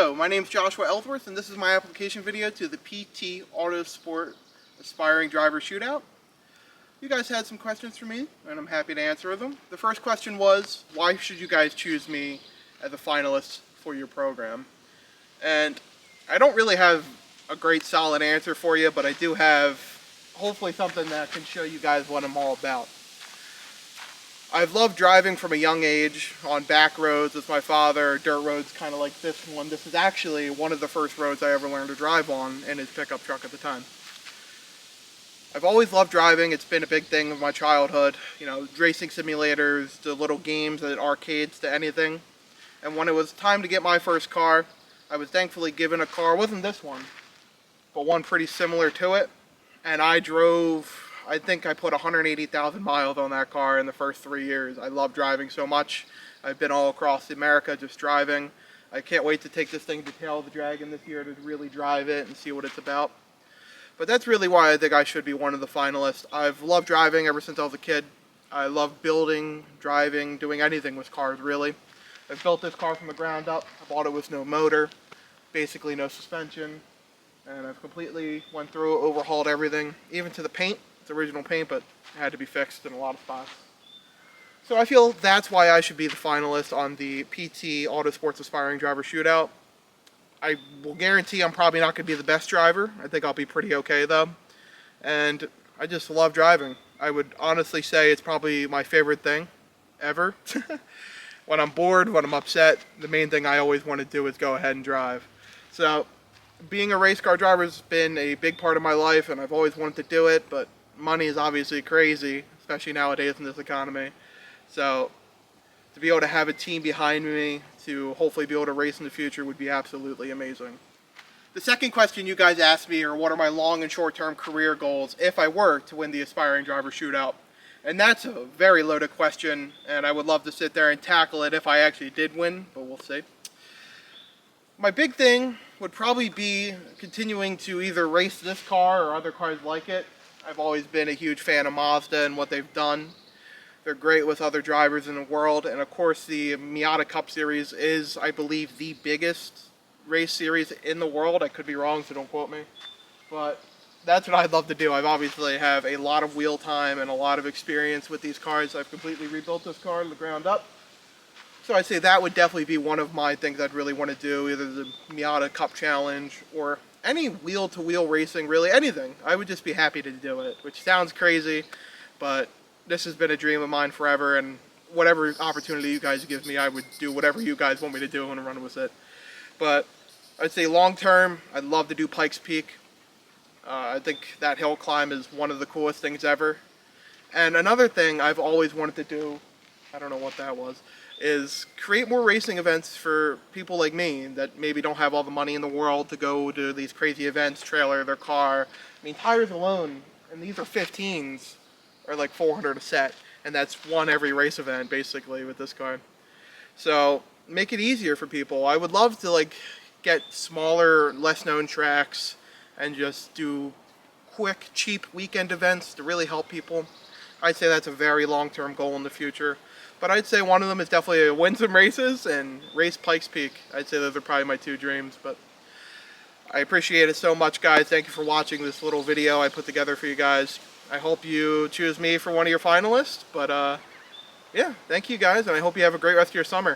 Hello, my name is Joshua Ellsworth, and this is my application video to the PT Autosport Aspiring Driver Shootout. You guys had some questions for me, and I'm happy to answer them. The first question was, why should you guys choose me as a finalist for your program? And I don't really have a great solid answer for you, but I do have hopefully something that can show you guys what I'm all about. I've loved driving from a young age on back roads with my father, dirt roads kind of like this one. This is actually one of the first roads I ever learned to drive on in his pickup truck at the time. I've always loved driving. It's been a big thing of my childhood. You know, racing simulators, the little games at arcades, to anything. And when it was time to get my first car, I was thankfully given a car. It wasn't this one, but one pretty similar to it. And I drove, I think I put 180,000 miles on that car in the first 3 years. I love driving so much. I've been all across America just driving. I can't wait to take this thing to Tail of the Dragon this year to really drive it and see what it's about. But that's really why I think I should be one of the finalists. I've loved driving ever since I was a kid. I love building, driving, doing anything with cars, really. I've built this car from the ground up. I bought it with no motor, basically no suspension. And I've completely went through, overhauled everything, even to the paint. It's original paint, but it had to be fixed in a lot of spots. So I feel that's why I should be the finalist on the PT Autosports Aspiring Driver Shootout. I will guarantee I'm probably not going to be the best driver. I think I'll be pretty okay though. And I just love driving. I would honestly say it's probably my favorite thing ever. When I'm bored, when I'm upset, the main thing I always want to do is go ahead and drive. So being a race car driver has been a big part of my life, and I've always wanted to do it, but money is obviously crazy, especially nowadays in this economy. So to be able to have a team behind me to hopefully be able to race in the future would be absolutely amazing. The second question you guys asked me are what are my long and short-term career goals if I were to win the Aspiring Driver Shootout. And that's a very loaded question, and I would love to sit there and tackle it if I actually did win, but we'll see. My big thing would probably be continuing to either race this car or other cars like it. I've always been a huge fan of Mazda and what they've done. They're great with other drivers in the world, and of course the Miata Cup Series is, I believe, the biggest race series in the world. I could be wrong, so don't quote me. But that's what I'd love to do. I've obviously have a lot of wheel time and a lot of experience with these cars. I've completely rebuilt this car from the ground up. So I'd say that would definitely be one of my things I'd really want to do, either the Miata Cup Challenge or any wheel-to-wheel racing, really anything. I would just be happy to do it, which sounds crazy, but this has been a dream of mine forever, and whatever opportunity you guys give me, I would do whatever you guys want me to do and run with it. But I'd say long-term, I'd love to do Pikes Peak. I think that hill climb is one of the coolest things ever. And another thing I've always wanted to do, I don't know what that was, is create more racing events for people like me that maybe don't have all the money in the world to go to these crazy events, trailer their car. I mean, tires alone, and these are 15s, are like $400 a set, and that's one every race event basically with this car. So make it easier for people. I would love to get smaller, less known tracks and just do quick, cheap weekend events to really help people. I'd say that's a very long-term goal in the future. But I'd say one of them is definitely to win some races and race Pikes Peak. I'd say those are probably my two dreams. But I appreciate it so much, guys. Thank you for watching this little video I put together for you guys. I hope you choose me for one of your finalists. But yeah, thank you guys, and I hope you have a great rest of your summer.